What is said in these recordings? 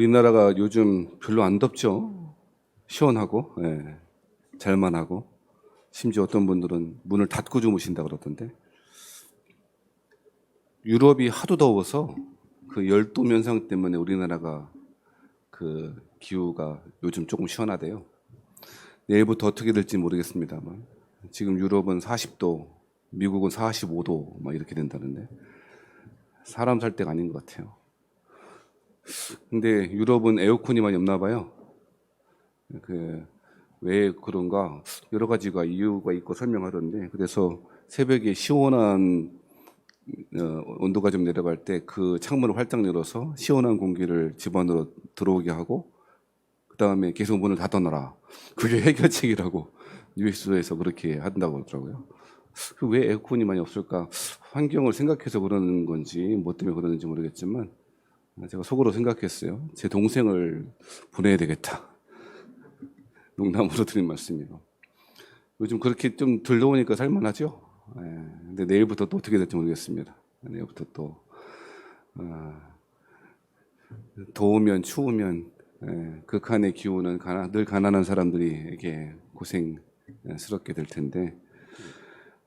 우리나라가 요즘 별로 안 덥죠. 시원하고, 예, 잘만 하고, 심지어 어떤 분들은 문을 닫고 주무신다 그러던데, 유럽이 하도 더워서 그 열도 면상 때문에 우리나라가 그 기후가 요즘 조금 시원하대요. 내일부터 어떻게 될지 모르겠습니다만, 지금 유럽은 40도, 미국은 45도 막 이렇게 된다는데, 사람 살 때가 아닌 것 같아요. 근데 유럽은 에어컨이 많이 없나 봐요. 왜 그런가 여러 가지가 이유가 있고 설명하던데, 그래서 새벽에 시원한 온도가 좀 내려갈 때 그 창문을 활짝 열어서 시원한 공기를 집 안으로 들어오게 하고, 그 다음에 계속 문을 닫아놔라. 그게 해결책이라고 뉴스에서 그렇게 한다고 하더라고요. 왜 에어컨이 많이 없을까? 환경을 생각해서 그러는 건지 뭐 때문에 그러는지 모르겠지만, 제가 속으로 생각했어요. 제 동생을 보내야 되겠다. 농담으로 드린 말씀이에요. 요즘 그렇게 좀 덜 더우니까 살만하죠? 예, 근데 내일부터 또 어떻게 될지 모르겠습니다. 내일부터 또, 더우면 추우면, 극한의 기후는 늘 가난한 사람들에게 고생스럽게 될 텐데,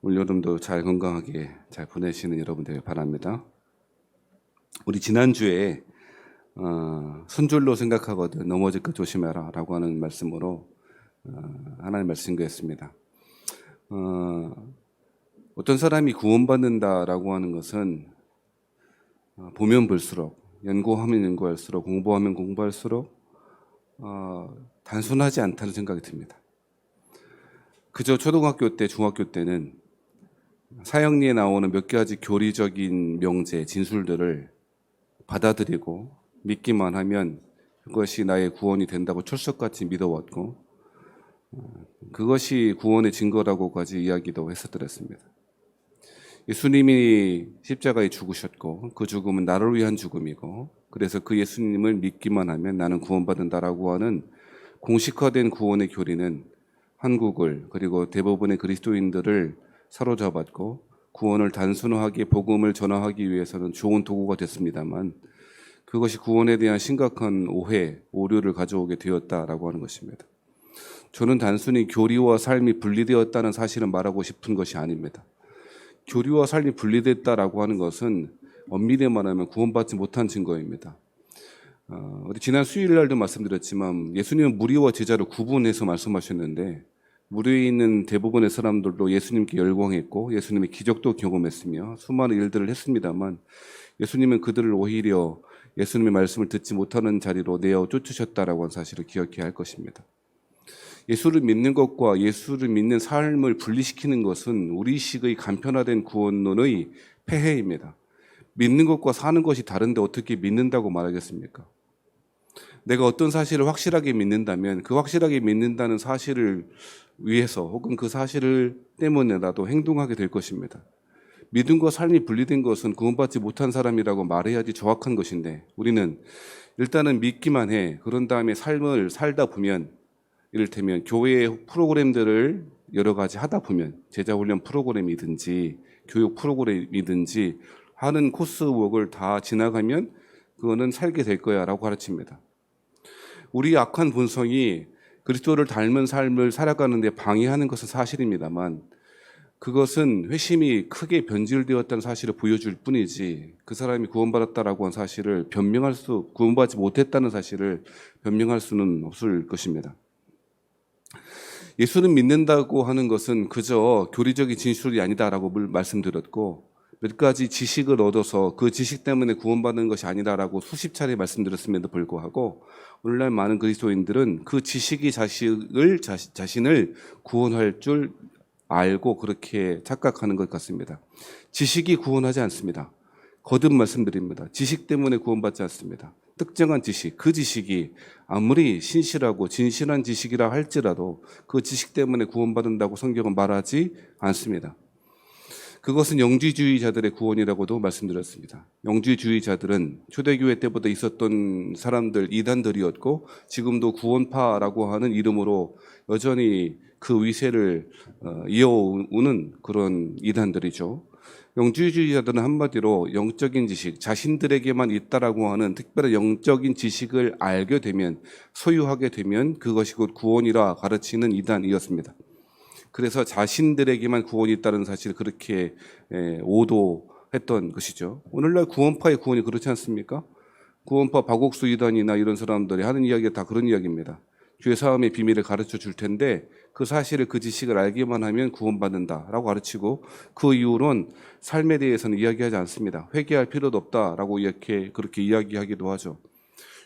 올 여름도 잘 건강하게 잘 보내시는 여러분 되길 바랍니다. 우리 지난주에, 손줄로 생각하거든 넘어질 것 조심해라 라고 하는 말씀으로 하나님 말씀드렸습니다. 어떤 사람이 구원받는다라고 하는 것은 보면 볼수록, 연구하면 연구할수록, 공부하면 공부할수록 단순하지 않다는 생각이 듭니다. 그저 초등학교 때, 중학교 때는 사형리에 나오는 몇 가지 교리적인 명제, 진술들을 받아들이고 믿기만 하면 그것이 나의 구원이 된다고 철석같이 믿어왔고, 그것이 구원의 증거라고까지 이야기도 했었더랬습니다. 예수님이 십자가에 죽으셨고 그 죽음은 나를 위한 죽음이고, 그래서 그 예수님을 믿기만 하면 나는 구원받는다라고 하는 공식화된 구원의 교리는 한국을, 그리고 대부분의 그리스도인들을 사로잡았고, 구원을 단순하게 복음을 전하기 위해서는 좋은 도구가 됐습니다만, 그것이 구원에 대한 심각한 오해, 오류를 가져오게 되었다라고 하는 것입니다. 저는 단순히 교리와 삶이 분리되었다는 사실을 말하고 싶은 것이 아닙니다. 교리와 삶이 분리됐다라고 하는 것은 엄밀히 말하면 구원받지 못한 증거입니다. 우리 지난 수요일 날도 말씀드렸지만, 예수님은 무리와 제자를 구분해서 말씀하셨는데, 무리에 있는 대부분의 사람들도 예수님께 열광했고 예수님의 기적도 경험했으며 수많은 일들을 했습니다만, 예수님은 그들을 오히려 예수님의 말씀을 듣지 못하는 자리로 내어 쫓으셨다라고 하는 사실을 기억해야 할 것입니다. 예수를 믿는 것과 예수를 믿는 삶을 분리시키는 것은 우리식의 간편화된 구원론의 폐해입니다. 믿는 것과 사는 것이 다른데 어떻게 믿는다고 말하겠습니까? 내가 어떤 사실을 확실하게 믿는다면 그 확실하게 믿는다는 사실을 위해서, 혹은 그 사실을 때문에라도 행동하게 될 것입니다. 믿음과 삶이 분리된 것은 구원받지 못한 사람이라고 말해야지 정확한 것인데, 우리는 일단은 믿기만 해. 그런 다음에 삶을 살다 보면, 이를테면 교회의 프로그램들을 여러 가지 하다 보면, 제자훈련 프로그램이든지 교육 프로그램이든지 하는 코스웍을 다 지나가면 그거는 살게 될 거야 라고 가르칩니다. 우리 악한 본성이 그리스도를 닮은 삶을 살아가는 데 방해하는 것은 사실입니다만, 그것은 회심이 크게 변질되었다는 사실을 보여줄 뿐이지, 그 사람이 구원받았다라고 한 사실을 구원받지 못했다는 사실을 변명할 수는 없을 것입니다. 예수는 믿는다고 하는 것은 그저 교리적인 진술이 아니다라고 말씀드렸고, 몇 가지 지식을 얻어서 그 지식 때문에 구원받는 것이 아니다라고 수십 차례 말씀드렸음에도 불구하고, 오늘날 많은 그리스도인들은 그 지식이 자신을 구원할 줄 알고 그렇게 착각하는 것 같습니다. 지식이 구원하지 않습니다. 거듭 말씀드립니다. 지식 때문에 구원받지 않습니다. 특정한 지식, 그 지식이 아무리 신실하고 진실한 지식이라 할지라도 그 지식 때문에 구원받는다고 성경은 말하지 않습니다. 그것은 영지주의자들의 구원이라고도 말씀드렸습니다. 영지주의자들은 초대교회 때보다 있었던 사람들, 이단들이었고, 지금도 구원파라고 하는 이름으로 여전히 그 위세를 이어오는 그런 이단들이죠. 영주주의자들은 한마디로 영적인 지식, 자신들에게만 있다라고 하는 특별한 영적인 지식을 알게 되면, 소유하게 되면 그것이 곧 구원이라 가르치는 이단이었습니다. 그래서 자신들에게만 구원이 있다는 사실을 그렇게 오도했던 것이죠. 오늘날 구원파의 구원이 그렇지 않습니까? 구원파 박옥수 이단이나 이런 사람들이 하는 이야기가 다 그런 이야기입니다. 죄사함의 비밀을 가르쳐 줄 텐데 그 사실을, 그 지식을 알기만 하면 구원받는다라고 가르치고, 그 이후로는 삶에 대해서는 이야기하지 않습니다. 회개할 필요도 없다라고 그렇게 이야기하기도 하죠.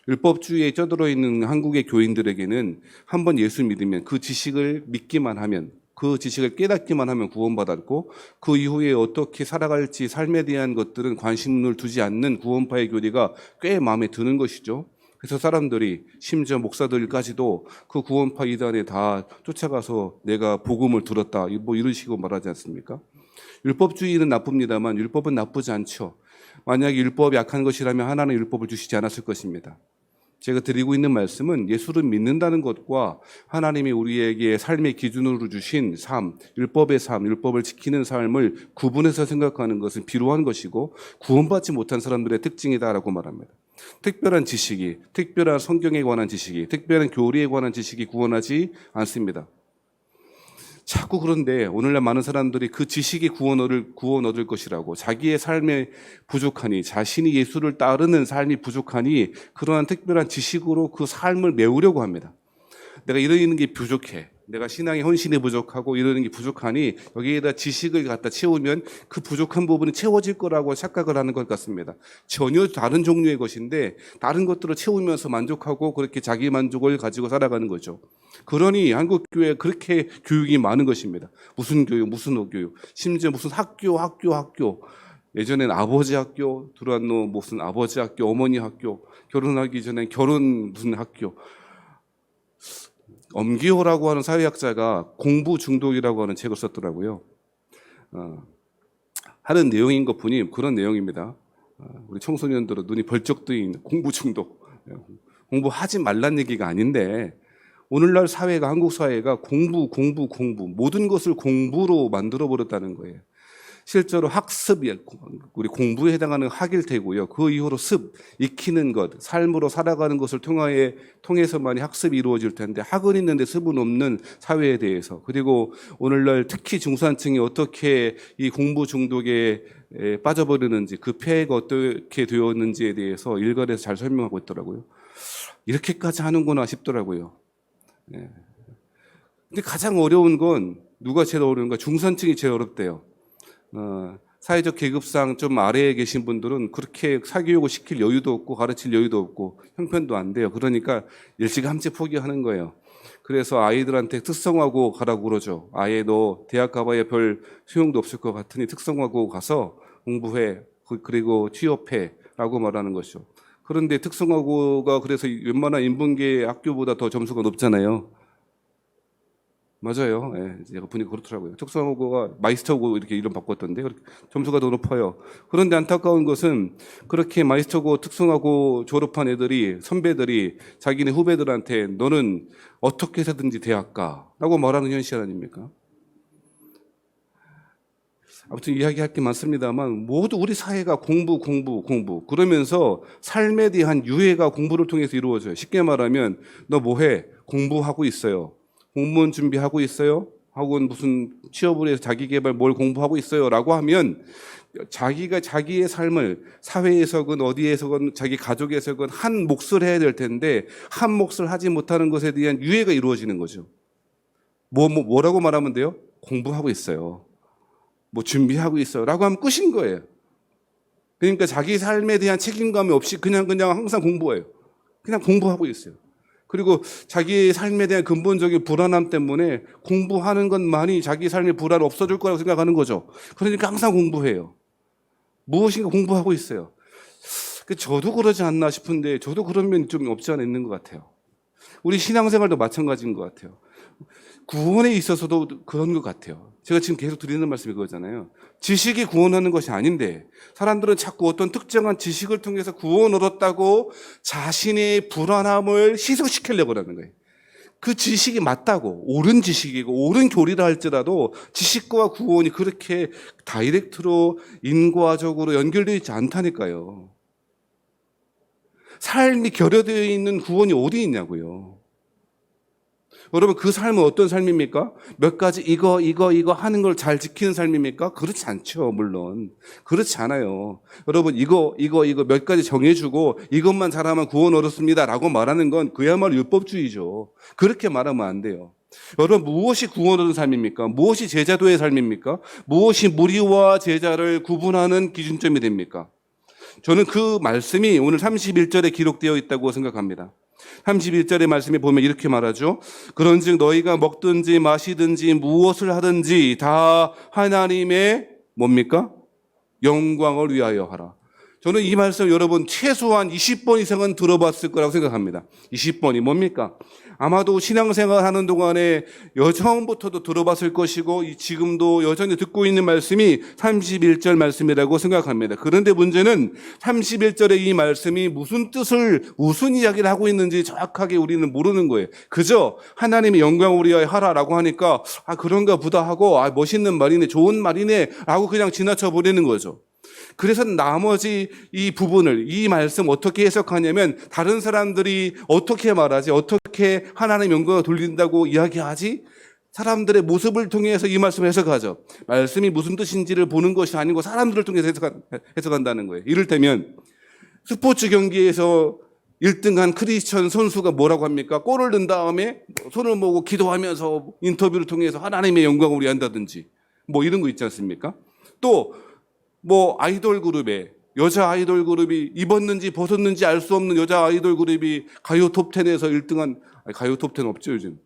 율법주의에 쩌들어 있는 한국의 교인들에게는 한번 예수 믿으면, 그 지식을 믿기만 하면, 그 지식을 깨닫기만 하면 구원받았고, 그 이후에 어떻게 살아갈지 삶에 대한 것들은 관심을 두지 않는 구원파의 교리가 꽤 마음에 드는 것이죠. 그래서 사람들이, 심지어 목사들까지도 그 구원파 이단에 다 쫓아가서 내가 복음을 들었다, 뭐 이런 식으로 말하지 않습니까? 율법주의는 나쁩니다만 율법은 나쁘지 않죠. 만약에 율법이 악한 것이라면 하나는 율법을 주시지 않았을 것입니다. 제가 드리고 있는 말씀은 예수를 믿는다는 것과 하나님이 우리에게 삶의 기준으로 주신 삶, 율법의 삶, 율법을 지키는 삶을 구분해서 생각하는 것은 비루한 것이고 구원받지 못한 사람들의 특징이다라고 말합니다. 특별한 지식이, 특별한 성경에 관한 지식이, 특별한 교리에 관한 지식이 구원하지 않습니다. 자꾸 그런데 오늘날 많은 사람들이 그 지식이 구원 얻을 것이라고, 자기의 삶에 부족하니, 자신이 예수를 따르는 삶이 부족하니 그러한 특별한 지식으로 그 삶을 메우려고 합니다. 내가 이러는 게 부족해, 내가 신앙의 헌신이 부족하고 이러는 게 부족하니 여기에다 지식을 갖다 채우면 그 부족한 부분이 채워질 거라고 착각을 하는 것 같습니다. 전혀 다른 종류의 것인데 다른 것들을 채우면서 만족하고 그렇게 자기 만족을 가지고 살아가는 거죠. 그러니 한국 교회에 그렇게 교육이 많은 것입니다. 무슨 교육, 무슨 교육, 심지어 무슨 학교. 예전엔 아버지 학교, 두란노 무슨 아버지 학교, 어머니 학교, 결혼하기 전에 결혼 무슨 학교. 엄기호라고 하는 사회학자가 공부 중독이라고 하는 책을 썼더라고요. 하는 내용인 것뿐이 그런 내용입니다. 우리 청소년들은 눈이 벌쩍 뜨인 공부 중독. 공부하지 말란 얘기가 아닌데 오늘날 사회가, 한국 사회가 공부, 모든 것을 공부로 만들어버렸다는 거예요. 실제로 학습이 우리 공부에 해당하는 학일 테고요. 그 이후로 습, 익히는 것, 삶으로 살아가는 것을 통해서만이 학습이 이루어질 텐데 학은 있는데 습은 없는 사회에 대해서, 그리고 오늘날 특히 중산층이 어떻게 이 공부 중독에 빠져버리는지, 그 폐해가 어떻게 되었는지에 대해서 일간에서 잘 설명하고 있더라고요. 이렇게까지 하는구나 싶더라고요. 근데 가장 어려운 건 누가 제일 어려운가? 중산층이 제일 어렵대요. 사회적 계급상 좀 아래에 계신 분들은 그렇게 사교육을 시킬 여유도 없고 가르칠 여유도 없고 형편도 안 돼요. 그러니까 일찌감치 포기하는 거예요. 그래서 아이들한테 특성화고 가라고 그러죠. 아예 너 대학 가봐야 별 소용도 없을 것 같으니 특성화고 가서 공부해, 그리고 취업해 라고 말하는 것이죠. 그런데 특성화고가 그래서 웬만한 인문계 학교보다 더 점수가 높잖아요. 맞아요. 제가 보니까 그렇더라고요. 특성화고가 마이스터고 이렇게 이름 바꿨던데 점수가 더 높아요. 그런데 안타까운 것은 그렇게 마이스터고 특성화고 졸업한 애들이, 선배들이 자기네 후배들한테 너는 어떻게 해서든지 대학 가라고 말하는 현실 아닙니까? 아무튼 이야기할 게 많습니다만 모두 우리 사회가 공부 그러면서 삶에 대한 유해가 공부를 통해서 이루어져요. 쉽게 말하면 너 뭐해? 공부하고 있어요. 공무원 준비하고 있어요? 혹은 무슨 취업을 해서 자기개발 뭘 공부하고 있어요? 라고 하면 자기가 자기의 삶을 사회에서건 어디에서건 자기 가족에서건 한 몫을 해야 될 텐데 한 몫을 하지 못하는 것에 대한 유해가 이루어지는 거죠. 뭐라고 말하면 돼요? 공부하고 있어요. 뭐 준비하고 있어요. 라고 하면 끝인 거예요. 그러니까 자기 삶에 대한 책임감이 없이 그냥 항상 공부해요. 그냥 공부하고 있어요. 그리고 자기의 삶에 대한 근본적인 불안함 때문에 공부하는 것만이 자기 삶의 불안을 없어질 거라고 생각하는 거죠. 그러니까 항상 공부해요. 무엇인가 공부하고 있어요. 저도 그러지 않나 싶은데 저도 그런 면이 좀 없지 않아 있는 것 같아요. 우리 신앙생활도 마찬가지인 것 같아요. 구원에 있어서도 그런 것 같아요. 제가 지금 계속 드리는 말씀이 그거잖아요. 지식이 구원하는 것이 아닌데 사람들은 자꾸 어떤 특정한 지식을 통해서 구원 얻었다고 자신의 불안함을 희석시키려고 하는 거예요. 그 지식이 맞다고, 옳은 지식이고 옳은 교리라 할지라도 지식과 구원이 그렇게 다이렉트로 인과적으로 연결되어 있지 않다니까요. 삶이 결여되어 있는 구원이 어디 있냐고요. 여러분, 그 삶은 어떤 삶입니까? 몇 가지 이거 하는 걸 잘 지키는 삶입니까? 그렇지 않죠, 물론. 그렇지 않아요. 여러분, 이거 몇 가지 정해주고 이것만 잘하면 구원 얻었습니다 라고 말하는 건 그야말로 율법주의죠. 그렇게 말하면 안 돼요. 여러분, 무엇이 구원 얻은 삶입니까? 무엇이 제자도의 삶입니까? 무엇이 무리와 제자를 구분하는 기준점이 됩니까? 저는 그 말씀이 오늘 31절에 기록되어 있다고 생각합니다. 31절의 말씀에 보면 이렇게 말하죠. 그런즉 너희가 먹든지 마시든지 무엇을 하든지 다 하나님의 뭡니까? 영광을 위하여 하라. 저는 이 말씀 여러분 최소한 20번 이상은 들어봤을 거라고 생각합니다. 20번이 뭡니까? 아마도 신앙생활 하는 동안에 여전부터도 들어봤을 것이고 지금도 여전히 듣고 있는 말씀이 31절 말씀이라고 생각합니다. 그런데 문제는 31절의 이 말씀이 무슨 뜻을, 무슨 이야기를 하고 있는지 정확하게 우리는 모르는 거예요. 그저 하나님의 영광을 위하여 하라라고 하니까 그런가 보다 하고 멋있는 말이네, 좋은 말이네 라고 그냥 지나쳐 버리는 거죠. 그래서 나머지 이 부분을, 이 말씀 어떻게 해석하냐면 다른 사람들이 어떻게 말하지, 어떻게 하나님의 영광을 돌린다고 이야기하지, 사람들의 모습을 통해서 이 말씀을 해석하죠. 말씀이 무슨 뜻인지를 보는 것이 아니고 사람들을 통해서 해석한다는 거예요. 이를테면 스포츠 경기에서 1등한 크리스천 선수가 뭐라고 합니까? 골을 넣은 다음에 손을 모으고 기도하면서 인터뷰를 통해서 하나님의 영광을 위한다든지 뭐 이런 거 있지 않습니까? 또 아이돌 그룹에, 여자 아이돌 그룹이 입었는지 벗었는지 알 수 없는 여자 아이돌 그룹이 가요 톱10에서 1등한, 가요 톱10 없죠, 요즘.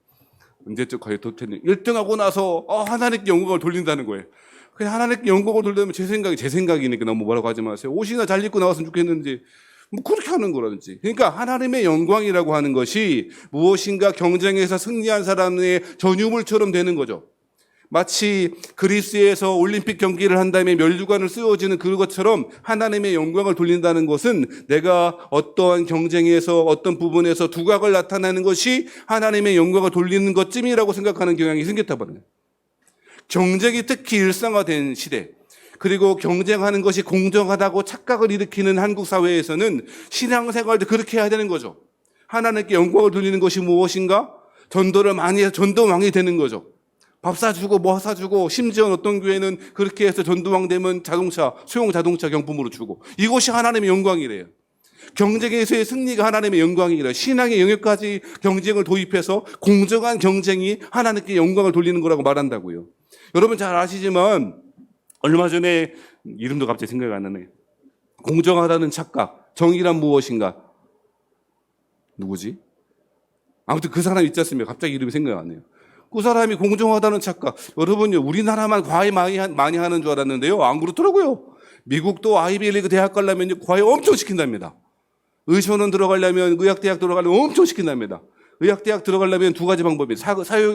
언제적 가요 톱10이 1등하고 나서, 하나님께 영광을 돌린다는 거예요. 그냥 하나님께 영광을 돌리면 제 생각이니까 너무 뭐라고 하지 마세요. 옷이나 잘 입고 나왔으면 좋겠는지, 그렇게 하는 거라든지. 그러니까 하나님의 영광이라고 하는 것이 무엇인가 경쟁에서 승리한 사람의 전유물처럼 되는 거죠. 마치 그리스에서 올림픽 경기를 한 다음에 면류관을 씌워지는 그것처럼 하나님의 영광을 돌린다는 것은 내가 어떠한 경쟁에서 어떤 부분에서 두각을 나타내는 것이 하나님의 영광을 돌리는 것쯤이라고 생각하는 경향이 생겼다 말이에요. 경쟁이 특히 일상화된 시대, 그리고 경쟁하는 것이 공정하다고 착각을 일으키는 한국 사회에서는 신앙생활도 그렇게 해야 되는 거죠. 하나님께 영광을 돌리는 것이 무엇인가? 전도를 많이 해서 전도왕이 되는 거죠. 밥 사주고 뭐 사주고, 심지어 어떤 교회는 그렇게 해서 전도왕 되면 소형 자동차 경품으로 주고, 이것이 하나님의 영광이래요. 경쟁에서의 승리가 하나님의 영광이래요. 신앙의 영역까지 경쟁을 도입해서 공정한 경쟁이 하나님께 영광을 돌리는 거라고 말한다고요. 여러분 잘 아시지만 얼마 전에, 이름도 갑자기 생각이 안 나네, 공정하다는 착각, 정의란 무엇인가, 누구지? 아무튼 그 사람 있지 않습니까? 갑자기 이름이 생각이 안 나요. 그 사람이 공정하다는 착각. 여러분요, 우리나라만 과외 많이 하는 줄 알았는데요, 안 그렇더라고요. 미국도 아이비리그 대학 가려면 과외 엄청 시킨답니다. 의료원 들어가려면, 의학대학 들어가려면 엄청 시킨답니다. 의학대학 들어가려면 두 가지 방법이에요.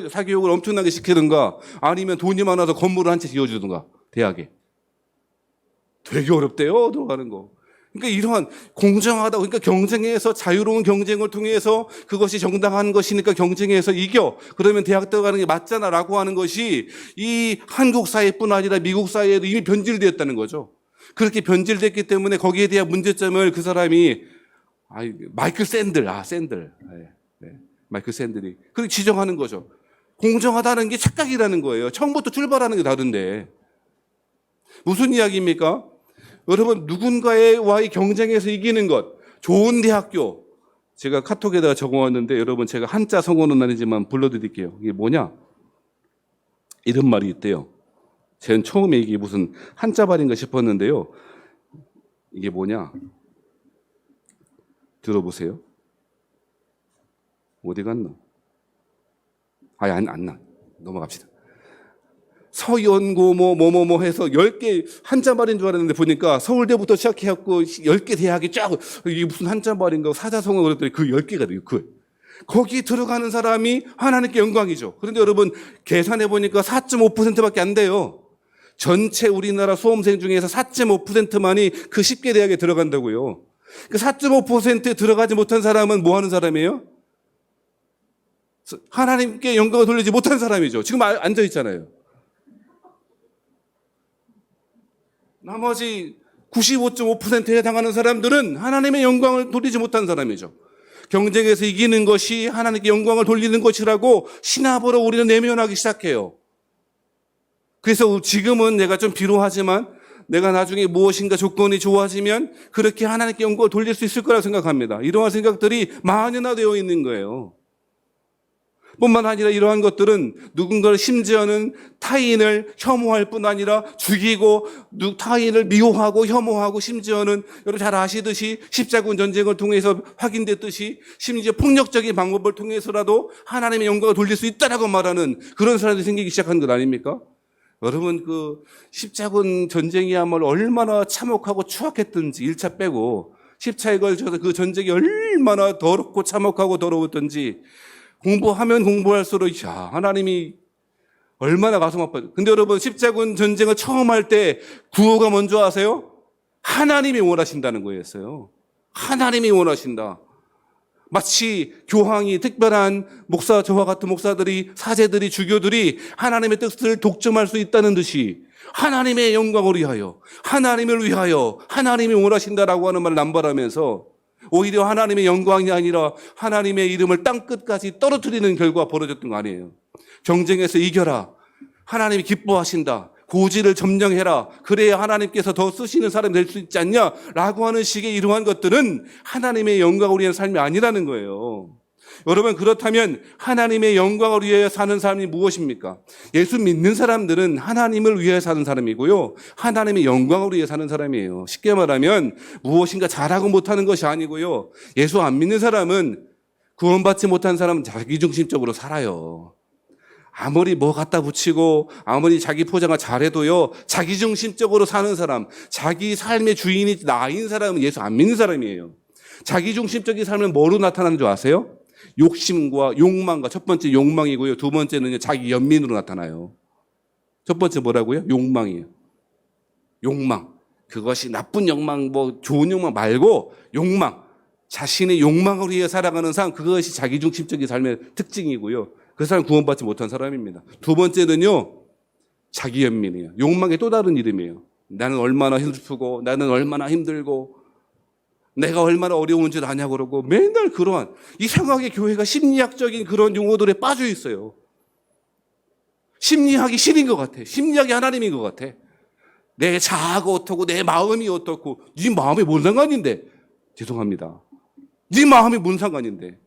사교육을 엄청나게 시키든가, 아니면 돈이 많아서 건물을 한 채 지어주든가, 대학에. 되게 어렵대요, 들어가는 거. 그러니까 이러한 공정하다, 그러니까 경쟁에서, 자유로운 경쟁을 통해서 그것이 정당한 것이니까 경쟁에서 이겨, 그러면 대학 들어가는 게 맞잖아 라고 하는 것이 이 한국 사회뿐 아니라 미국 사회에도 이미 변질되었다는 거죠. 그렇게 변질됐기 때문에 거기에 대한 문제점을 그 사람이 마이클 샌들, 마이클 샌들이 그렇게 지적하는 거죠. 공정하다는 게 착각이라는 거예요. 처음부터 출발하는 게 다른데. 무슨 이야기입니까? 여러분, 누군가와의 경쟁에서 이기는 것, 좋은 대학교. 제가 카톡에다가 적어왔는데, 여러분 제가 한자 성어는 아니지만 불러드릴게요. 이게 뭐냐? 이런 말이 있대요. 제가 처음에 이게 무슨 한자 말인가 싶었는데요. 이게 뭐냐? 들어보세요. 어디 갔나? 안 나. 넘어갑시다. 서연고 뭐뭐뭐 해서 10개 한자말인 줄 알았는데 보니까 서울대부터 시작해갖고 10개 대학이 쫙, 이게 무슨 한자말인가 사자성어 그랬더니 그 10개가 돼요. 거기 들어가는 사람이 하나님께 영광이죠. 그런데 여러분 계산해 보니까 4.5%밖에 안 돼요. 전체 우리나라 수험생 중에서 4.5%만이 그 10개 대학에 들어간다고요. 그 4.5%에 들어가지 못한 사람은 뭐 하는 사람이에요? 하나님께 영광을 돌리지 못한 사람이죠. 지금 앉아 있잖아요. 나머지 95.5%에 해당하는 사람들은 하나님의 영광을 돌리지 못한 사람이죠. 경쟁에서 이기는 것이 하나님께 영광을 돌리는 것이라고 신압으로 우리는 내면하기 시작해요. 그래서 지금은 내가 좀 비루하지만 내가 나중에 무엇인가 조건이 좋아지면 그렇게 하나님께 영광을 돌릴 수 있을 거라고 생각합니다. 이러한 생각들이 만연화되어 있는 거예요. 뿐만 아니라 이러한 것들은 누군가를 심지어는 타인을 혐오할 뿐 아니라 죽이고 타인을 미워하고 혐오하고 심지어는 여러분 잘 아시듯이 십자군 전쟁을 통해서 확인됐듯이 심지어 폭력적인 방법을 통해서라도 하나님의 영광을 돌릴 수 있다라고 말하는 그런 사람들이 생기기 시작한 것 아닙니까? 여러분 그 십자군 전쟁이야말로 얼마나 참혹하고 추악했던지 1차 빼고 10차에 걸쳐서 그 전쟁이 얼마나 더럽고 참혹하고 더러웠던지 공부하면 공부할수록 하나님이 얼마나 가슴 아파요. 근데 여러분 십자군 전쟁을 처음 할 때 구호가 뭔지 아세요? 하나님이 원하신다는 거였어요. 하나님이 원하신다. 마치 교황이 특별한 목사, 저와 같은 목사들이, 사제들이, 주교들이 하나님의 뜻을 독점할 수 있다는 듯이 하나님의 영광을 위하여, 하나님을 위하여 하나님이 원하신다라고 하는 말을 남발하면서 오히려 하나님의 영광이 아니라 하나님의 이름을 땅끝까지 떨어뜨리는 결과가 벌어졌던 거 아니에요. 경쟁에서 이겨라. 하나님이 기뻐하신다. 고지를 점령해라. 그래야 하나님께서 더 쓰시는 사람이 될 수 있지 않냐? 라고 하는 식의 이러한 것들은 하나님의 영광을 위한 삶이 아니라는 거예요. 여러분 그렇다면 하나님의 영광을 위해 사는 사람이 무엇입니까? 예수 믿는 사람들은 하나님을 위해 사는 사람이고요. 하나님의 영광을 위해 사는 사람이에요. 쉽게 말하면 무엇인가 잘하고 못하는 것이 아니고요. 예수 안 믿는 사람은 구원받지 못한 사람은 자기중심적으로 살아요. 아무리 뭐 갖다 붙이고 아무리 자기 포장을 잘해도요. 자기중심적으로 사는 사람, 자기 삶의 주인이 나인 사람은 예수 안 믿는 사람이에요. 자기중심적인 삶은 뭐로 나타나는 줄 아세요? 욕심과 욕망과 첫 번째 욕망이고요. 두 번째는 자기 연민으로 나타나요. 첫 번째 뭐라고요? 욕망이에요. 욕망. 그것이 나쁜 욕망, 뭐 좋은 욕망 말고 욕망. 자신의 욕망을 위해 살아가는 삶, 그것이 자기중심적인 삶의 특징이고요. 그 사람 구원받지 못한 사람입니다. 두 번째는요. 자기 연민이에요. 욕망의 또 다른 이름이에요. 나는 얼마나 슬프고 나는 얼마나 힘들고 내가 얼마나 어려운지 아냐 그러고 맨날 그러한 이상하게 교회가 심리학적인 그런 용어들에 빠져 있어요. 심리학이 신인 것 같아. 심리학이 하나님인 것 같아. 내 자아가 어떻고 내 마음이 어떻고 네 마음이 뭔 상관인데. 죄송합니다. 네 마음이 뭔 상관인데.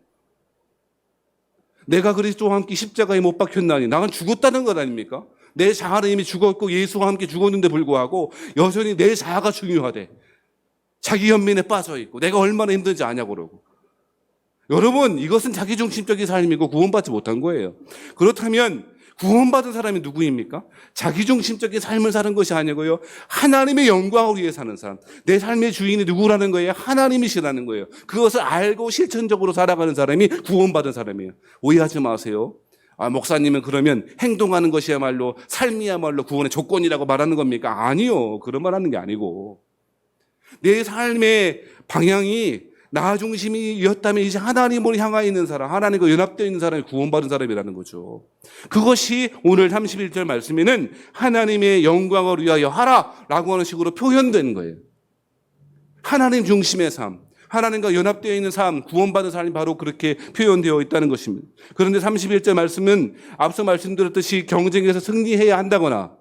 내가 그리스도와 함께 십자가에 못 박혔나니 나는 죽었다는 것 아닙니까? 내 자아는 이미 죽었고 예수와 함께 죽었는데 불구하고 여전히 내 자아가 중요하대. 자기 연민에 빠져있고 내가 얼마나 힘든지 아냐고 그러고. 여러분 이것은 자기중심적인 삶이고 구원받지 못한 거예요. 그렇다면 구원받은 사람이 누구입니까? 자기중심적인 삶을 사는 것이 아니고요. 하나님의 영광을 위해 사는 사람. 내 삶의 주인이 누구라는 거예요? 하나님이시라는 거예요. 그것을 알고 실천적으로 살아가는 사람이 구원받은 사람이에요. 오해하지 마세요. 목사님은 그러면 행동하는 것이야말로 삶이야말로 구원의 조건이라고 말하는 겁니까? 아니요. 그런 말 하는 게 아니고. 내 삶의 방향이 나 중심이었다면 이제 하나님을 향하여 있는 사람, 하나님과 연합되어 있는 사람이 구원받은 사람이라는 거죠. 그것이 오늘 31절 말씀에는 하나님의 영광을 위하여 하라라고 하는 식으로 표현된 거예요. 하나님 중심의 삶, 하나님과 연합되어 있는 삶, 구원받은 삶이 바로 그렇게 표현되어 있다는 것입니다. 그런데 31절 말씀은 앞서 말씀드렸듯이 경쟁에서 승리해야 한다거나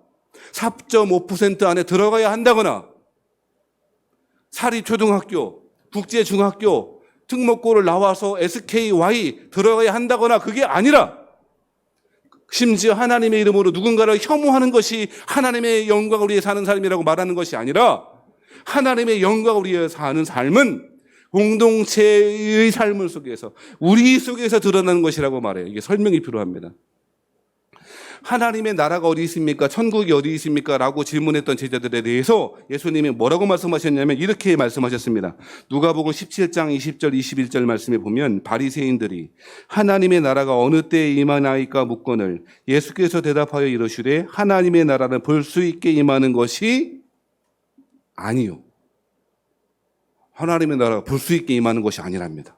4.5% 안에 들어가야 한다거나 사립초등학교, 국제중학교, 특목고를 나와서 SKY 들어가야 한다거나 그게 아니라 심지어 하나님의 이름으로 누군가를 혐오하는 것이 하나님의 영광을 위해 사는 삶이라고 말하는 것이 아니라 하나님의 영광을 위해 사는 삶은 공동체의 삶을 속에서 우리 속에서 드러나는 것이라고 말해요. 이게 설명이 필요합니다. 하나님의 나라가 어디 있습니까? 천국이 어디 있습니까? 라고 질문했던 제자들에 대해서 예수님이 뭐라고 말씀하셨냐면 이렇게 말씀하셨습니다. 누가복음 17장 20절 21절 말씀에 보면 바리새인들이 하나님의 나라가 어느 때에 임하나이까 묻거늘 예수께서 대답하여 이르시되 하나님의 나라는 볼 수 있게 임하는 것이 아니요. 하나님의 나라가 볼 수 있게 임하는 것이 아니랍니다.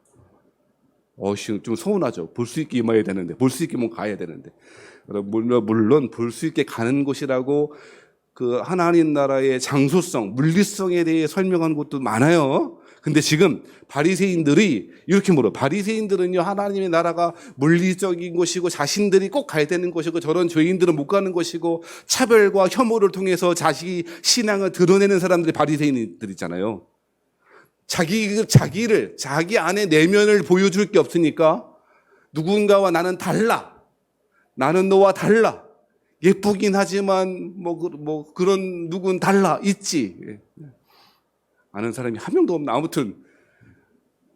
좀 서운하죠. 볼 수 있게 임해야 되는데, 볼 수 있게 뭐 가야 되는데. 물론 볼 수 있게 가는 곳이라고 그 하나님 나라의 장소성, 물리성에 대해 설명한 것도 많아요. 근데 지금 바리새인들이 이렇게 물어. 바리새인들은요, 하나님의 나라가 물리적인 곳이고 자신들이 꼭 가야 되는 곳이고 저런 죄인들은 못 가는 곳이고 차별과 혐오를 통해서 자기 신앙을 드러내는 사람들이 바리새인들이잖아요. 자기 안에 내면을 보여줄 게 없으니까 누군가와 나는 달라. 나는 너와 달라. 예쁘긴 하지만 그런 누군 달라 있지. 아는 사람이 한 명도 없나. 아무튼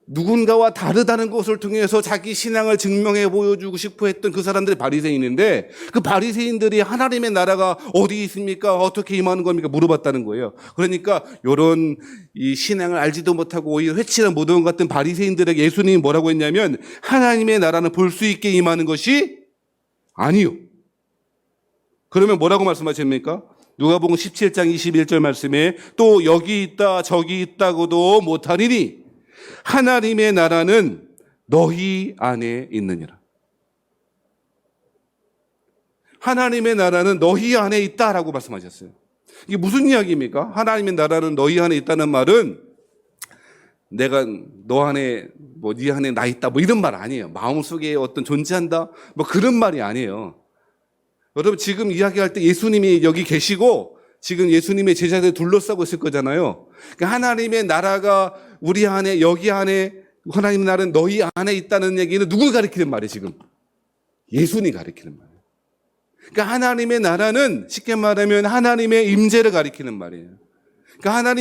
누군가와 다르다는 것을 통해서 자기 신앙을 증명해 보여주고 싶어 했던 그 사람들이 바리새인인데, 그 바리새인들이 하나님의 나라가 어디 있습니까? 어떻게 임하는 겁니까? 물어봤다는 거예요. 그러니까 이런 이 신앙을 알지도 못하고 오히려 회치는 못한 것 같은 바리새인들에게 예수님이 뭐라고 했냐면, 하나님의 나라는 볼 수 있게 임하는 것이 아니요. 그러면 뭐라고 말씀하십니까? 누가복음 17장 21절 말씀에 또 여기 있다 저기 있다고도 못하리니 하나님의 나라는 너희 안에 있느니라. 하나님의 나라는 너희 안에 있다라고 말씀하셨어요. 이게 무슨 이야기입니까? 하나님의 나라는 너희 안에 있다는 말은 내가 너 안에 네 안에 나 있다 이런 말 아니에요. 마음속에 어떤 존재한다 그런 말이 아니에요. 여러분 지금 이야기할 때 예수님이 여기 계시고 지금 예수님의 제자들 둘러싸고 있을 거잖아요. 그러니까 하나님의 나라가 우리 안에 여기 안에 하나님의 나라는 너희 안에 있다는 얘기는 누굴 가리키는 말이에요 지금? 예수님이 가리키는 말이에요. 그러니까 하나님의 나라는 쉽게 말하면 하나님의 임재를 가리키는 말이에요. 그러니까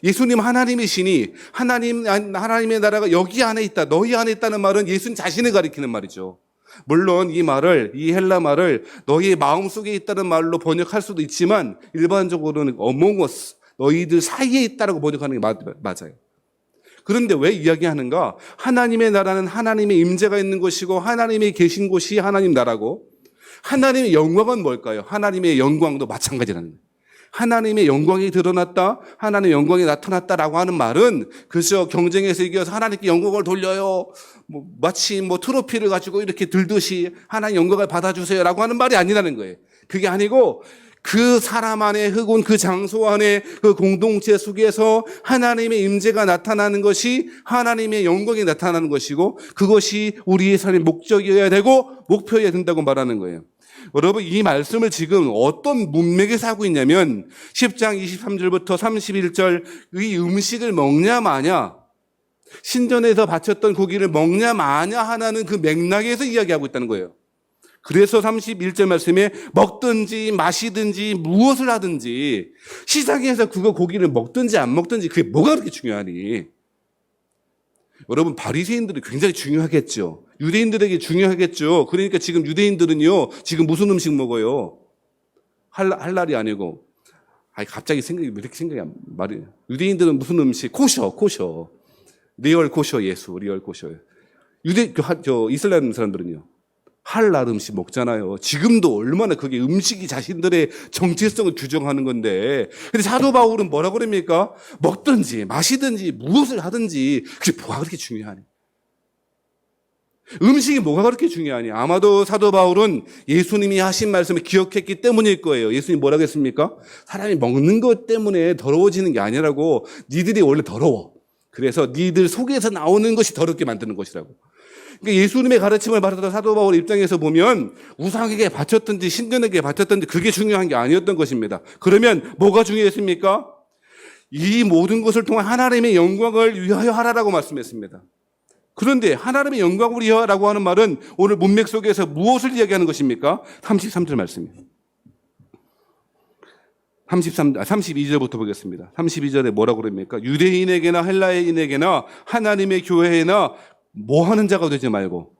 예수님 하나님이시니 하나님의 나라가 여기 안에 있다, 너희 안에 있다는 말은 예수님 자신을 가리키는 말이죠. 물론 이 헬라 말을 너희의 마음속에 있다는 말로 번역할 수도 있지만 일반적으로는 among us, 너희들 사이에 있다라고 번역하는 게 맞아요. 그런데 왜 이야기하는가? 하나님의 나라는 하나님의 임재가 있는 곳이고 하나님이 계신 곳이 하나님 나라고, 하나님의 영광은 뭘까요? 하나님의 영광도 마찬가지라는 거예요. 하나님의 영광이 드러났다, 하나님의 영광이 나타났다라고 하는 말은 그저 경쟁에서 이겨서 하나님께 영광을 돌려요, 마치 트로피를 가지고 이렇게 들듯이 하나님 영광을 받아주세요라고 하는 말이 아니라는 거예요. 그게 아니고 그 사람 안에 혹은 그 장소 안에 그 공동체 속에서 하나님의 임재가 나타나는 것이 하나님의 영광이 나타나는 것이고, 그것이 우리의 삶의 목적이어야 되고 목표여야 된다고 말하는 거예요. 여러분 이 말씀을 지금 어떤 문맥에서 하고 있냐면 10장 23절부터 31절 이 음식을 먹냐 마냐, 신전에서 바쳤던 고기를 먹냐 마냐 하는 그 맥락에서 이야기하고 있다는 거예요. 그래서 31절 말씀에 먹든지 마시든지 무엇을 하든지 시장에서 그거 고기를 먹든지 안 먹든지 그게 뭐가 그렇게 중요하니? 여러분 바리새인들이 굉장히 중요하겠죠. 유대인들에게 중요하겠죠. 그러니까 지금 유대인들은요 지금 무슨 음식 먹어요? 할랄이 아니고 갑자기 왜 이렇게 생각이 안 말이에요. 유대인들은 무슨 음식? 코셔. 리얼 코셔 예수, 리얼 코셔. 이슬람 사람들은요 할랄 음식 먹잖아요. 지금도 얼마나 그게 음식이 자신들의 정체성을 규정하는 건데. 근데 사도 바울은 뭐라고 그럽니까? 먹든지 마시든지 무엇을 하든지 그게 뭐가 그렇게 중요하니? 음식이 뭐가 그렇게 중요하니? 아마도 사도 바울은 예수님이 하신 말씀을 기억했기 때문일 거예요. 예수님 뭐라고 했습니까? 사람이 먹는 것 때문에 더러워지는 게 아니라고. 니들이 원래 더러워. 그래서 니들 속에서 나오는 것이 더럽게 만드는 것이라고. 그러니까 예수님의 가르침을 받았던 사도 바울 입장에서 보면 우상에게 바쳤든지 신전에게 바쳤든지 그게 중요한 게 아니었던 것입니다. 그러면 뭐가 중요했습니까? 이 모든 것을 통한 하나님의 영광을 위하여 하라라고 말씀했습니다. 그런데 하나님의 영광을 위하여라고 하는 말은 오늘 문맥 속에서 무엇을 이야기하는 것입니까? 33절 말씀입니다. 32절부터 보겠습니다. 32절에 뭐라고 그럽니까? 유대인에게나 헬라인에게나 하나님의 교회에나 뭐 하는 자가 되지 말고,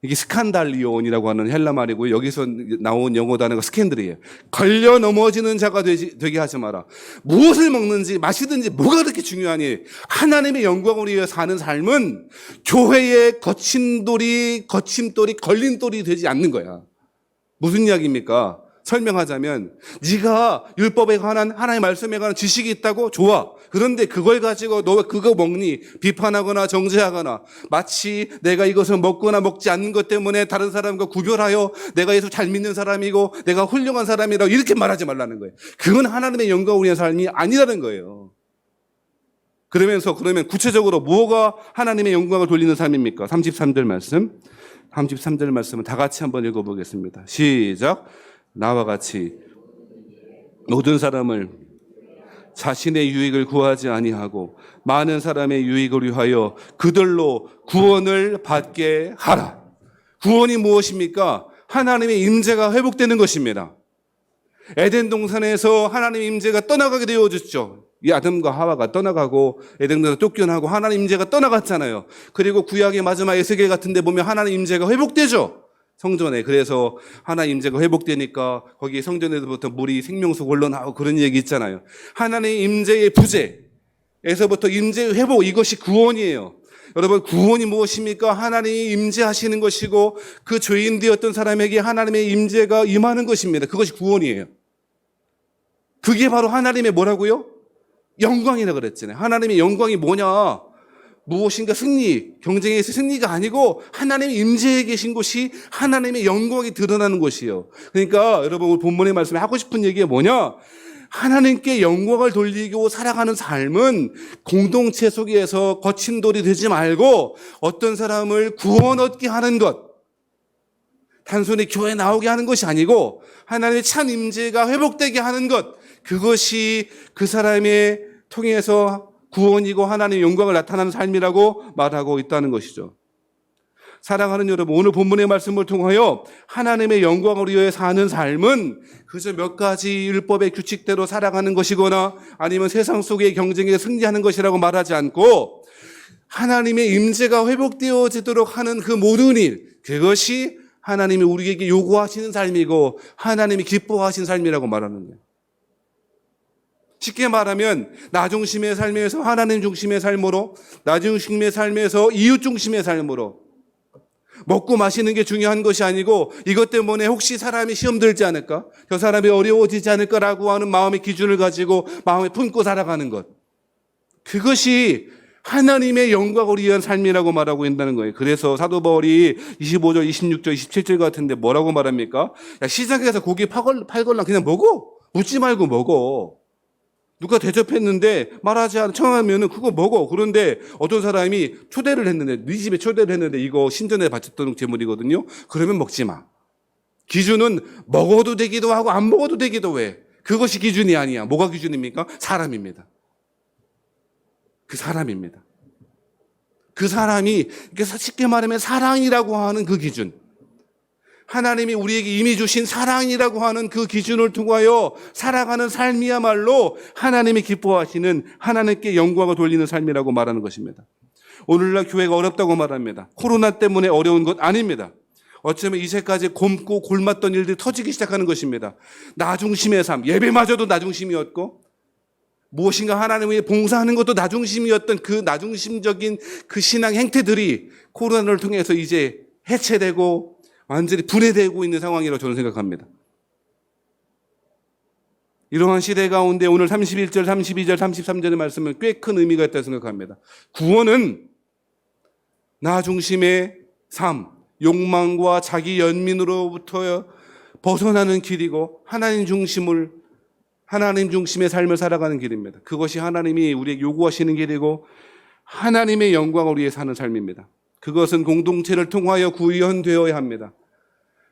이게 스칸달리온이라고 하는 헬라 말이고요. 여기서 나온 영어 단어가 스캔들이에요. 걸려 넘어지는 자가 되게 하지 마라. 무엇을 먹는지 마시든지 뭐가 그렇게 중요하니? 하나님의 영광을 위해 사는 삶은 교회의 거침돌이 걸림돌이 되지 않는 거야. 무슨 이야기입니까? 설명하자면 네가 율법에 관한 하나님의 말씀에 관한 지식이 있다고? 좋아. 그런데 그걸 가지고 너 왜 그거 먹니? 비판하거나 정죄하거나 마치 내가 이것을 먹거나 먹지 않는 것 때문에 다른 사람과 구별하여 내가 예수 잘 믿는 사람이고 내가 훌륭한 사람이라고 이렇게 말하지 말라는 거예요. 그건 하나님의 영광을 위한 삶이 아니라는 거예요. 그러면 구체적으로 뭐가 하나님의 영광을 돌리는 삶입니까? 33절 말씀. 33절 말씀은 다 같이 한번 읽어보겠습니다. 시작. 나와 같이 모든 사람을 자신의 유익을 구하지 아니하고 많은 사람의 유익을 위하여 그들로 구원을 받게 하라. 구원이 무엇입니까? 하나님의 임재가 회복되는 것입니다. 에덴 동산에서 하나님의 임재가 떠나가게 되어졌죠. 이 아담과 하와가 떠나가고 에덴 동산에서 쫓겨나고 하나님 임재가 떠나갔잖아요. 그리고 구약의 마지막 에스겔 같은 데 보면 하나님 임재가 회복되죠. 성전에. 그래서 하나님 임재가 회복되니까 거기 성전에서부터 물이 생명수 흘러나오고 그런 얘기 있잖아요. 하나님의 임재의 부재에서부터 임재의 회복, 이것이 구원이에요. 여러분, 구원이 무엇입니까? 하나님이 임재하시는 것이고 그 죄인 되었던 사람에게 하나님의 임재가 임하는 것입니다. 그것이 구원이에요. 그게 바로 하나님의 뭐라고요? 영광이라고 그랬잖아요. 하나님의 영광이 뭐냐? 무엇인가 승리, 경쟁에서 승리가 아니고 하나님의 임재에 계신 곳이 하나님의 영광이 드러나는 곳이에요. 그러니까 여러분, 본문의 말씀에 하고 싶은 얘기가 뭐냐? 하나님께 영광을 돌리고 살아가는 삶은 공동체 속에서 거친 돌이 되지 말고 어떤 사람을 구원 얻게 하는 것, 단순히 교회에 나오게 하는 것이 아니고 하나님의 참 임재가 회복되게 하는 것, 그것이 그 사람의 통해서 구원이고 하나님의 영광을 나타나는 삶이라고 말하고 있다는 것이죠. 사랑하는 여러분, 오늘 본문의 말씀을 통하여 하나님의 영광을 위해 사는 삶은 그저 몇 가지 율법의 규칙대로 살아가는 것이거나 아니면 세상 속의 경쟁에 승리하는 것이라고 말하지 않고 하나님의 임재가 회복되어지도록 하는 그 모든 일, 그것이 하나님이 우리에게 요구하시는 삶이고 하나님이 기뻐하시는 삶이라고 말하는 거예요. 쉽게 말하면 나 중심의 삶에서 하나님 중심의 삶으로, 나 중심의 삶에서 이웃 중심의 삶으로, 먹고 마시는 게 중요한 것이 아니고 이것 때문에 혹시 사람이 시험 들지 않을까? 저 사람이 어려워지지 않을까라고 하는 마음의 기준을 가지고 마음에 품고 살아가는 것. 그것이 하나님의 영광을 위한 삶이라고 말하고 있다는 거예요. 그래서 사도 바울이 25절, 26절, 27절 같은데 뭐라고 말합니까? 야, 시장에서 고기 팔걸랑 그냥 먹어. 묻지 말고 먹어. 누가 대접했는데 말하지 않아 청하면은 그거 먹어. 그런데 어떤 사람이 초대를 했는데, 네 집에 초대를 했는데 이거 신전에 바쳤던 제물이거든요. 그러면 먹지 마. 기준은 먹어도 되기도 하고 안 먹어도 되기도 해. 그것이 기준이 아니야. 뭐가 기준입니까? 사람입니다. 그 사람입니다. 그 사람이 쉽게 말하면 사랑이라고 하는 그 기준, 하나님이 우리에게 이미 주신 사랑이라고 하는 그 기준을 통하여 살아가는 삶이야말로 하나님이 기뻐하시는, 하나님께 영광을 돌리는 삶이라고 말하는 것입니다. 오늘날 교회가 어렵다고 말합니다. 코로나 때문에 어려운 것 아닙니다. 어쩌면 이제까지 곪고 골맞던 일들이 터지기 시작하는 것입니다. 나 중심의 삶, 예배마저도 나 중심이었고 무엇인가 하나님을 위해 봉사하는 것도 나 중심이었던 그 나 중심적인 그 신앙 행태들이 코로나를 통해서 이제 해체되고 완전히 분해되고 있는 상황이라고 저는 생각합니다. 이러한 시대 가운데 오늘 31절, 32절, 33절의 말씀은 꽤 큰 의미가 있다고 생각합니다. 구원은 나 중심의 삶, 욕망과 자기 연민으로부터 벗어나는 길이고 하나님 중심의 삶을 살아가는 길입니다. 그것이 하나님이 우리에게 요구하시는 길이고 하나님의 영광을 위해 사는 삶입니다. 그것은 공동체를 통하여 구현되어야 합니다.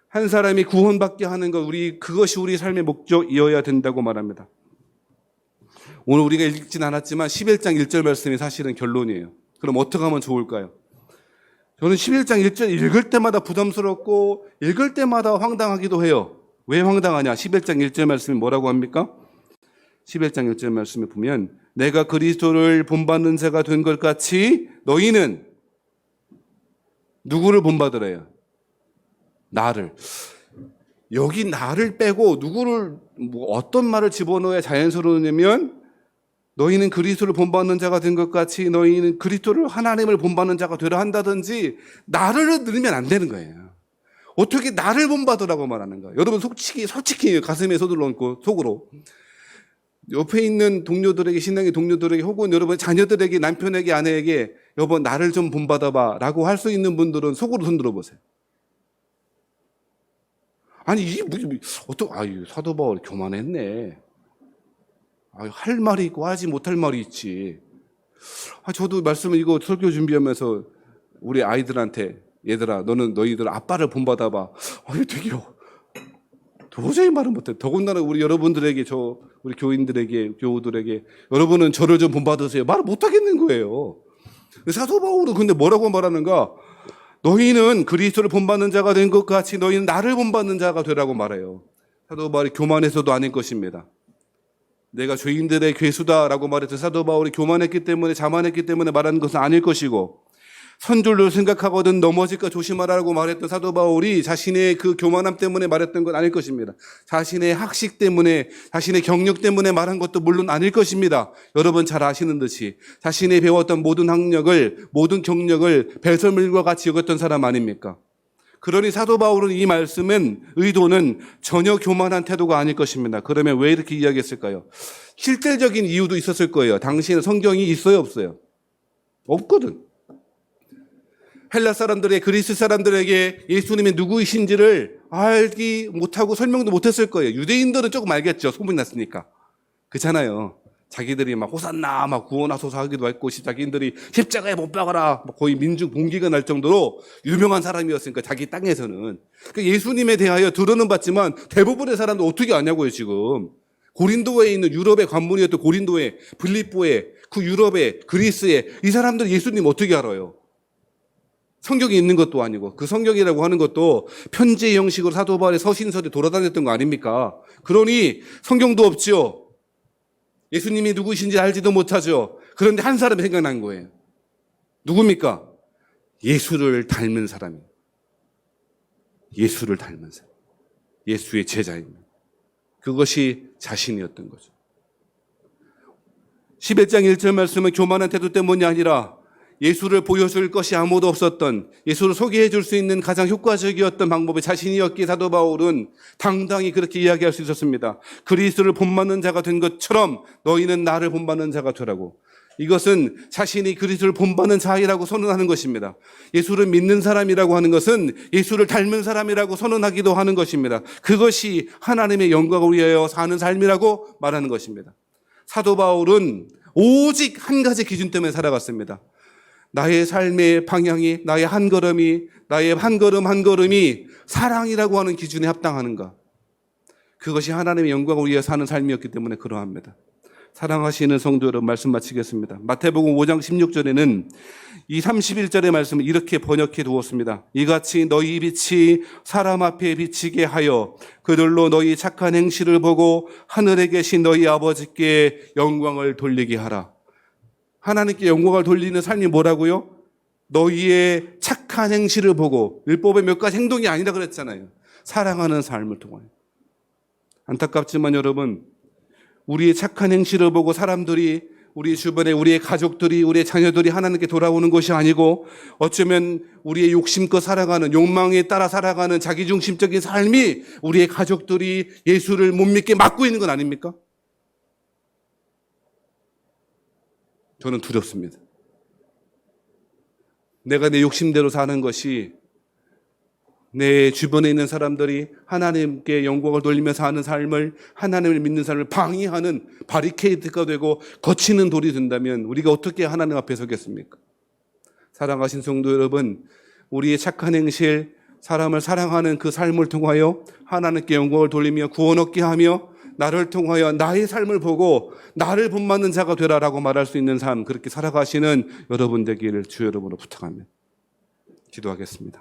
한 사람이 구원받게 하는 것, 그것이 우리 삶의 목적이어야 된다고 말합니다. 오늘 우리가 읽진 않았지만 11장 1절 말씀이 사실은 결론이에요. 그럼 어떻게 하면 좋을까요? 저는 11장 1절 읽을 때마다 부담스럽고 읽을 때마다 황당하기도 해요. 왜 황당하냐? 11장 1절 말씀이 뭐라고 합니까? 11장 1절 말씀에 보면 내가 그리스도를 본받는 자가 된 것 같이 너희는 누구를 본받으래요? 나를. 여기 나를 빼고 누구를 어떤 말을 집어넣어야 자연스러우냐면 너희는 그리스도를 본받는 자가 된 것 같이 너희는 그리스도를 하나님을 본받는 자가 되려 한다든지 나를 넣으면 안 되는 거예요. 어떻게 나를 본받으라고 말하는가? 여러분 솔직히 가슴에 손을 얹고 속으로 옆에 있는 동료들에게, 신앙의 동료들에게, 혹은 여러분 자녀들에게, 남편에게, 아내에게 여보 나를 좀 본받아봐 라고 할 수 있는 분들은 속으로 손 들어보세요. 아니 이게 아유 사도 바울 교만했네. 아유 할 말이 있고 하지 못할 말이 있지. 저도 말씀을 이거 설교 준비하면서 우리 아이들한테 얘들아 너희들 아빠를 본받아봐. 아유 되게 도저히 말을 못해. 더군다나 우리 여러분들에게 우리 교인들에게 교우들에게 여러분은 저를 좀 본받으세요. 말을 못하겠는 거예요. 사도 바울은 근데 뭐라고 말하는가? 너희는 그리스도를 본받는 자가 된 것 같이 너희는 나를 본받는 자가 되라고 말해요. 사도 바울이 교만해서도 아닐 것입니다. 내가 죄인들의 괴수다라고 말했던 사도 바울이 교만했기 때문에 자만했기 때문에 말하는 것은 아닐 것이고 선줄로 생각하거든 넘어질까 조심하라고 말했던 사도 바울이 자신의 그 교만함 때문에 말했던 건 아닐 것입니다. 자신의 학식 때문에 자신의 경력 때문에 말한 것도 물론 아닐 것입니다. 여러분 잘 아시는 듯이 자신이 배웠던 모든 학력을 모든 경력을 배설물과 같이 여겼던 사람 아닙니까? 그러니 사도 바울은 이 말씀은 의도는 전혀 교만한 태도가 아닐 것입니다. 그러면 왜 이렇게 이야기했을까요? 실질적인 이유도 있었을 거예요. 당시에는 성경이 있어요 없어요? 없거든. 헬라 사람들의 그리스 사람들에게 예수님이 누구이신지를 알기 못하고 설명도 못했을 거예요. 유대인들은 조금 알겠죠. 소문이 났으니까. 그렇잖아요. 자기들이 막 호산나 막 구원하소서 하기도 했고 자기들이 십자가에 못 박아라 거의 민중 봉기가 날 정도로 유명한 사람이었으니까 자기 땅에서는. 그러니까 예수님에 대하여 들어는 봤지만 대부분의 사람들 어떻게 아냐고요 지금. 고린도에 있는 유럽의 관문이었던 고린도에 빌립보에 그 유럽에 그리스에 이 사람들 예수님 어떻게 알아요? 성경이 있는 것도 아니고 그 성경이라고 하는 것도 편지 형식으로 사도 바울의 서신서에 돌아다녔던 거 아닙니까? 그러니 성경도 없죠. 예수님이 누구신지 알지도 못하죠. 그런데 한 사람이 생각난 거예요. 누굽니까? 예수를 닮은 사람이에요. 예수를 닮은 사람. 예수의 제자입니다. 그것이 자신이었던 거죠. 11장 1절 말씀은 교만한 태도 때문이 아니라 예수를 보여줄 것이 아무도 없었던 예수를 소개해 줄 수 있는 가장 효과적이었던 방법이 자신이었기에 사도 바울은 당당히 그렇게 이야기할 수 있었습니다. 그리스도를 본받는 자가 된 것처럼 너희는 나를 본받는 자가 되라고. 이것은 자신이 그리스도를 본받는 자이라고 선언하는 것입니다. 예수를 믿는 사람이라고 하는 것은 예수를 닮은 사람이라고 선언하기도 하는 것입니다. 그것이 하나님의 영광을 위하여 사는 삶이라고 말하는 것입니다. 사도 바울은 오직 한 가지 기준 때문에 살아갔습니다. 나의 삶의 방향이, 나의 한 걸음이, 나의 한 걸음 한 걸음이 사랑이라고 하는 기준에 합당하는가. 그것이 하나님의 영광을 위해 사는 삶이었기 때문에 그러합니다. 사랑하시는 성도 여러분, 말씀 마치겠습니다. 마태복음 5장 16절에는 이 31절의 말씀을 이렇게 번역해 두었습니다. 이같이 너희 빛이 사람 앞에 비치게 하여 그들로 너희 착한 행실을 보고 하늘에 계신 너희 아버지께 영광을 돌리게 하라. 하나님께 영광을 돌리는 삶이 뭐라고요? 너희의 착한 행실을 보고, 율법의 몇 가지 행동이 아니라 그랬잖아요. 사랑하는 삶을 통하여. 안타깝지만 여러분, 우리의 착한 행실을 보고 사람들이, 우리 주변에 우리의 가족들이, 우리의 자녀들이 하나님께 돌아오는 것이 아니고 어쩌면 우리의 욕심껏 살아가는, 욕망에 따라 살아가는 자기중심적인 삶이 우리의 가족들이 예수를 못 믿게 막고 있는 건 아닙니까? 저는 두렵습니다. 내가 내 욕심대로 사는 것이 내 주변에 있는 사람들이 하나님께 영광을 돌리면서 사는 삶을, 하나님을 믿는 삶을 방해하는 바리케이드가 되고 거치는 돌이 된다면 우리가 어떻게 하나님 앞에 서겠습니까? 사랑하신 성도 여러분, 우리의 착한 행실, 사람을 사랑하는 그 삶을 통하여 하나님께 영광을 돌리며 구원 얻게 하며 나를 통하여 나의 삶을 보고 나를 본받는 자가 되라라고 말할 수 있는 삶, 그렇게 살아가시는 여러분 되기를 주 여러분으로 부탁합니다. 기도하겠습니다.